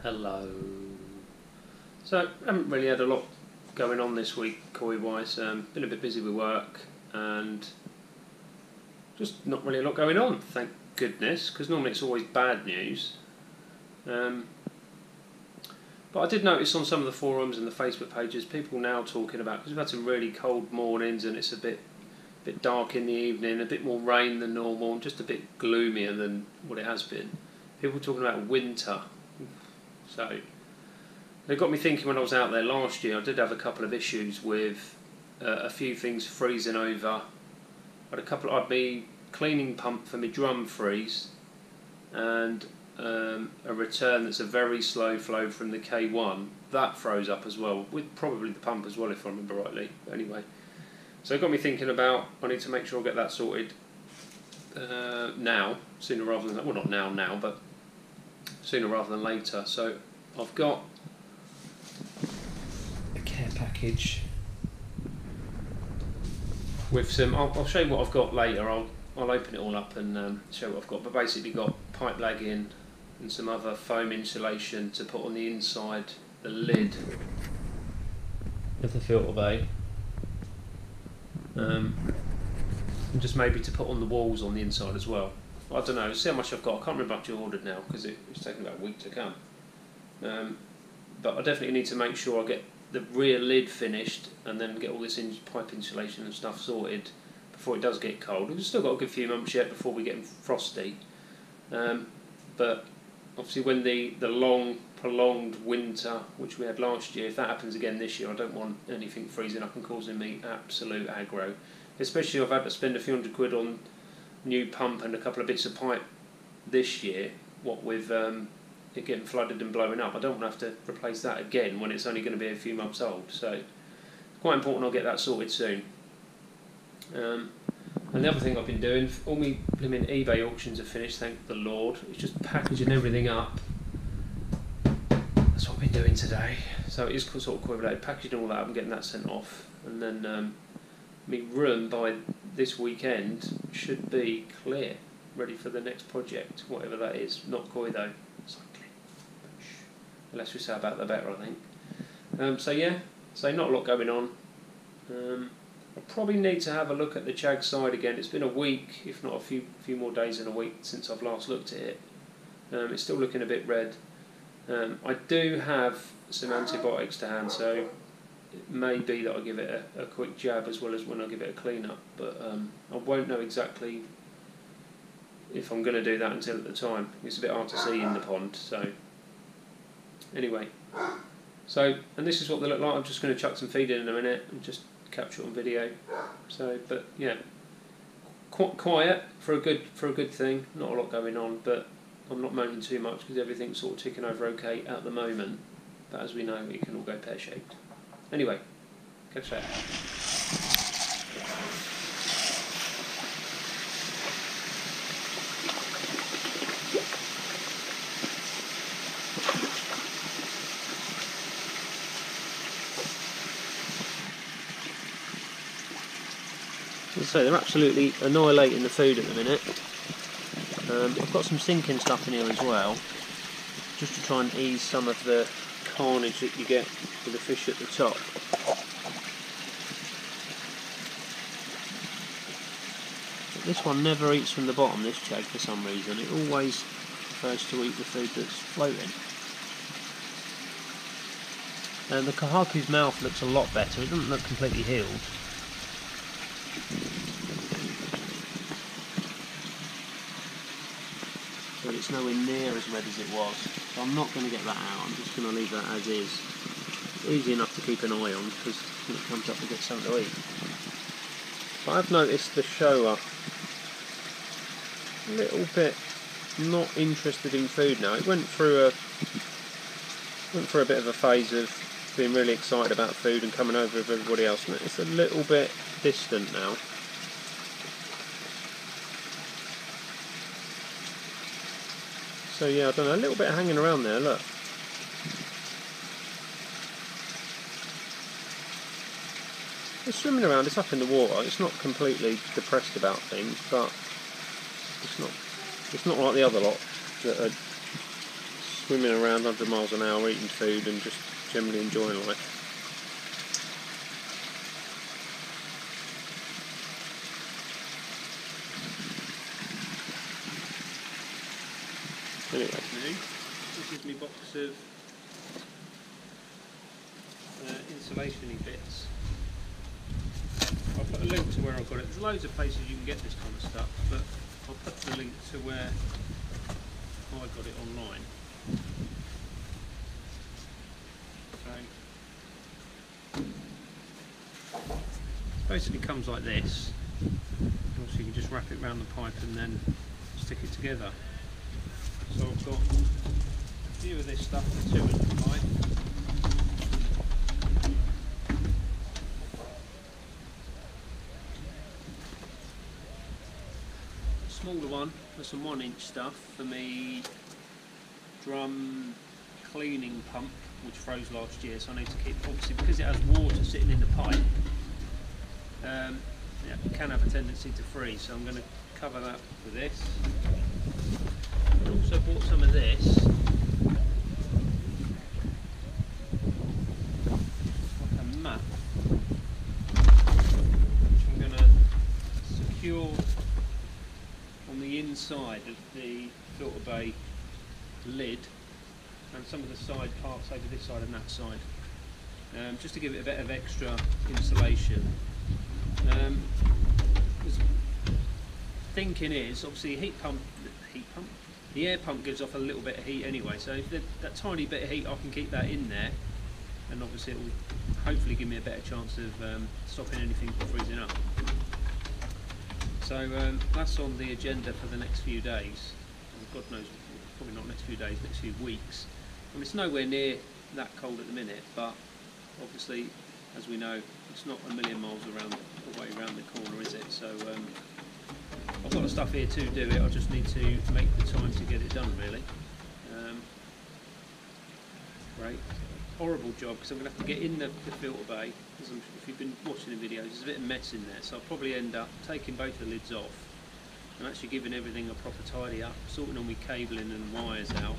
Hello. So, I haven't really had a lot going on this week, koi-wise. Been a bit busy with work and just not really a lot going on, thank goodness, because normally it's always bad news. But I did notice on some of the forums and the Facebook pages, people now talking about, because we've had some really cold mornings and it's a bit dark in the evening, a bit more rain than normal, and just a bit gloomier than what it has been. People talking about winter. So it got me thinking when I was out there last year. I did have a couple of issues with a few things freezing over. I had my cleaning pump for my drum freeze, and a return that's a very slow flow from the K1 that froze up as well, with probably the pump as well if I remember rightly. But anyway, so it got me thinking about I need to make sure I get that sorted now, sooner rather than well, not now, but sooner rather than later. So I've got a care package with some. I'll show you what I've got later. I'll open it all up and show what I've got. But basically, got pipe lagging and some other foam insulation to put on the inside, the lid of the filter bay, and just maybe to put on the walls on the inside as well. I don't know, see how much I've got. I can't remember how much I ordered now because it's taken about a week to come. But I definitely need to make sure I get the rear lid finished and then get all this pipe insulation and stuff sorted before it does get cold. We've still got a good few months yet before we get frosty. But obviously when the long prolonged winter which we had last year, if that happens again this year, I don't want anything freezing up and causing me absolute aggro. Especially if I've had to spend a few £100 on new pump and a couple of bits of pipe this year, what with it getting flooded and blowing up. I don't want to have to replace that again when it's only going to be a few months old, so it's quite important I'll get that sorted soon. And the other thing I've been doing, all my blimmin' eBay auctions are finished, thank the Lord. It's just packaging everything up. That's what I've been doing today. So it is sort of equivalent, packaging all that up and getting that sent off, and then my room by this weekend should be clear, ready for the next project, whatever that is. Not koi though, cycling. The less we say about the better, I think. So yeah, not a lot going on. I probably need to have a look at the Chag side again. It's been a week, if not a few more days than a week since I've last looked at it. It's still looking a bit red. I do have some antibiotics to hand, so it may be that I give it a quick jab as well as when I give it a clean up, but I won't know exactly if I'm going to do that until at the time. It's a bit hard to see in the pond, so anyway. So, and this is what they look like. I'm just going to chuck some feed in a minute and just capture it on video. So, but yeah, quite quiet for a good thing. Not a lot going on, but I'm not moaning too much because everything's sort of ticking over okay at the moment. But as we know, it can all go pear-shaped. Anyway, catch that. So they're absolutely annihilating the food at the minute. I've got some sinking stuff in here as well, just to try and ease some of the carnage that you get with the fish at the top. But this one never eats from the bottom, this Chag, for some reason. It always prefers to eat the food that's floating. And the kahaku's mouth looks a lot better. It doesn't look completely healed. But it's nowhere near as red as it was. So I'm not going to get that out, I'm just going to leave that as is. It's easy enough to keep an eye on because when it comes up to get something to eat. But I've noticed the Showa a little bit not interested in food now. It went through a bit of a phase of being really excited about food and coming over with everybody else, and it's a little bit distant now. So yeah, I don't know, a little bit hanging around there, look. It's swimming around, it's up in the water, it's not completely depressed about things, but it's not like the other lot that are swimming around 100 miles an hour, eating food and just generally enjoying life. Anyway, this is my box of insulation-y bits. I'll put a link to where I got it. There's loads of places you can get this kind of stuff, but I'll put the link to where I got it online. So, it basically comes like this. Also, you can just wrap it around the pipe and then stick it together. So I've got a few of this stuff for 2 inch pipe. Smaller one for some 1 inch stuff for me drum cleaning pump, which froze last year, so I need to keep, obviously because it has water sitting in the pipe, it can have a tendency to freeze, so I'm going to cover that with this. I also bought some of this, like a mat, which I'm going to secure on the inside of the filter bay lid and some of the side parts over this side and that side, just to give it a bit of extra insulation. Thinking is, obviously the air pump gives off a little bit of heat anyway, so if that tiny bit of heat, I can keep that in there, and obviously it will hopefully give me a better chance of stopping anything from freezing up. So that's on the agenda for the next few days. God knows, probably not next few days, next few weeks. I mean, it's nowhere near that cold at the minute, but obviously, as we know, it's not a million miles away around the corner, is it? So I've got the stuff here to do it. I just need to make the time to get it done, really. Great. Horrible job, because I'm going to have to get in the filter bay, because if you've been watching the videos, there's a bit of mess in there, so I'll probably end up taking both the lids off and actually giving everything a proper tidy up, sorting all my cabling and wires out.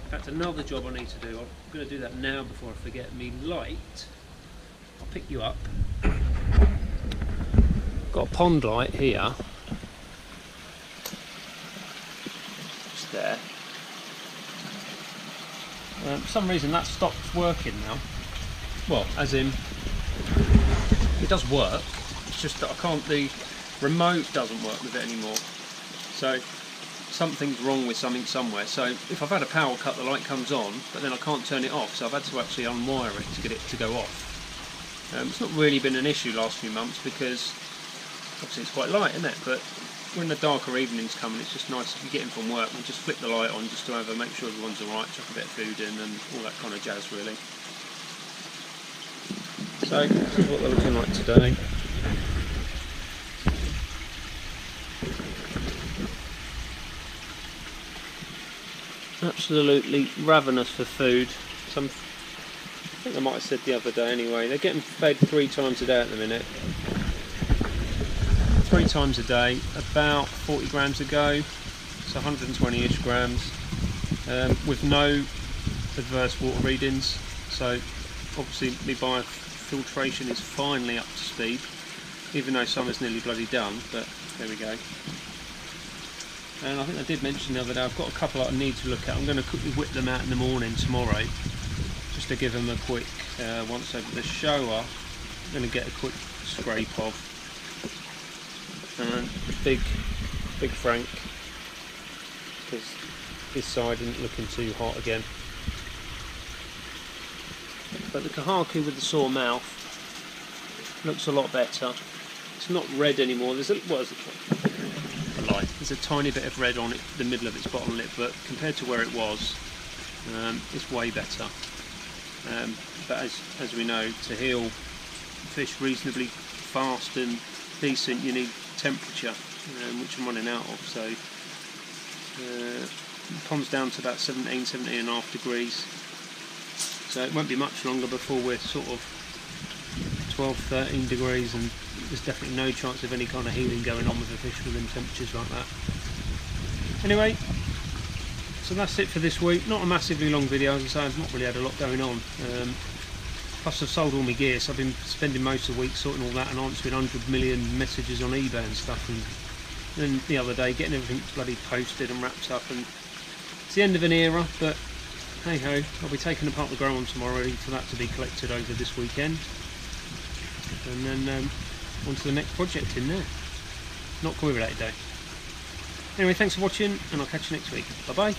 In fact, another job I need to do, I'm going to do that now before I forget, me light, I'll pick you up. Got a pond light here, just there. For some reason that stopped working now. Well, as in, it does work, it's just that I can't, the remote doesn't work with it anymore. So something's wrong with something somewhere. So if I've had a power cut, the light comes on, but then I can't turn it off, so I've had to actually unwire it to get it to go off. It's not really been an issue last few months because obviously it's quite light, isn't it? But when the darker evenings come and it's just nice if you get in from work and just flick the light on just to make sure everyone's alright, chuck a bit of food in and all that kind of jazz, really. So this is what they're looking like today. Absolutely ravenous for food. I think I might have said the other day anyway, they're getting fed 3 times a day at the minute. 3 times a day, about 40 grams a go, so 120-ish grams, with no adverse water readings. So obviously my biofiltration is finally up to speed, even though summer's nearly bloody done, but there we go. And I think I did mention the other day, I've got a couple that I need to look at. I'm going to quickly whip them out in the morning tomorrow, just to give them a quick once over the shower. I'm going to get a quick scrape of. And big Frank, because his side isn't looking too hot again. But the Kahaku with the sore mouth looks a lot better. It's not red anymore. There's a tiny bit of red on it, the middle of its bottom lip, but compared to where it was, it's way better. But as we know, to heal fish reasonably fast and decent, you need temperature, which I'm running out of. So it comes down to about 17.5 degrees. So it won't be much longer before we're sort of 12-13 degrees, and there's definitely no chance of any kind of healing going on with a fish within temperatures like that. Anyway, so that's it for this week. Not a massively long video, as I say. I've not really had a lot going on. Plus I've sold all my gear, so I've been spending most of the week sorting all that and answering 100 million messages on eBay and stuff, and then the other day getting everything bloody posted and wrapped up. And it's the end of an era, but hey ho, I'll be taking apart the grow on tomorrow, ready for that to be collected over this weekend, and then on to the next project in there. Not Coil Related Day. Anyway, thanks for watching, and I'll catch you next week. Bye bye.